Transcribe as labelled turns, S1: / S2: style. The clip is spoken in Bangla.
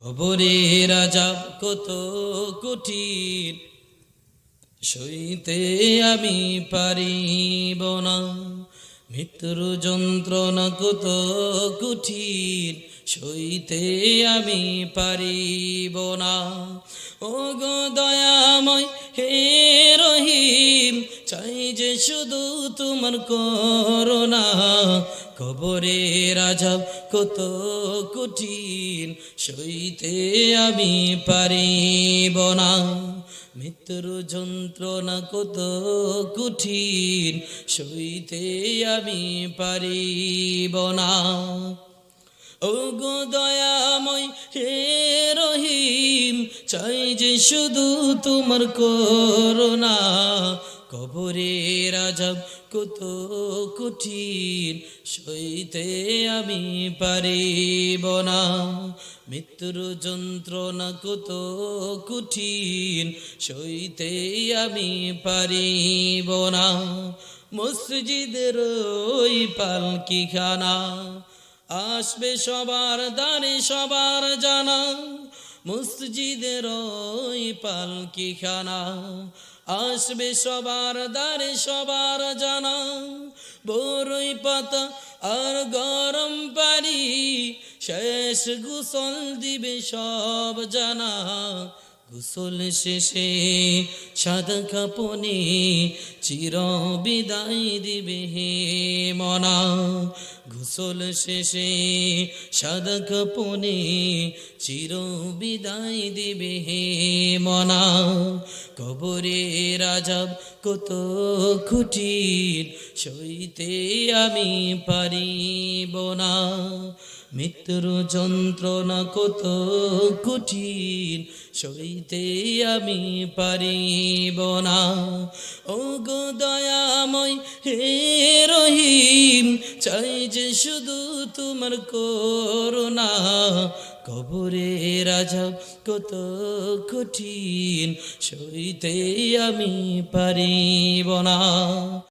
S1: কবরের আযাব কত কঠিন, সইতে আমি পারিব না। মৃত্যুর যন্ত্রণা কত কঠিন, সইতে আমি পারিব না। ও গো দয়াময় হে রহিম, চাই যে শুধু তোমার করুণা। কবরের আযাব কত কঠিন, সইতে আমি পারিব না। মৃত্যুর যন্ত্রণা কত কঠিন, সইতে আমি পারিব না। ও গো দয়াময় হে রহিম, চাই যে শুধু তোমার করুণা। কবরের আযাব কত কঠিন, সইতে আমি পারিব না। মৃত্যুর যন্ত্রণা কত কঠিন, সইতে আমি পারিব না। মসজিদের ওই পালকিখানা আসবে সবার দ্বারে সবার জানা। মসজিদের ওই পালকিখানা আসবে সবার দ্বারে সবার জানা। বরই পাতা আর গরম পানি, শেষ গোসল দিবে সব জানা। গোসল শেষে সাদা কাপনে চির বিদায় দিবে হে মনা। গোসল শেষে সাদা কাপনে চির বিদায় দিবে হে মনা। কবরের আযাব কত কঠিন, সইতে আমি পারিব না। মৃত্যুর যন্ত্রণা কত কঠিন, সইতে আমি পারিব না। ও গো দয়াময় হে রহিম, চাই যে শুধু তোমার করুণা। কবরের আযাব কত কঠিন, সইতে আমি পারিব না।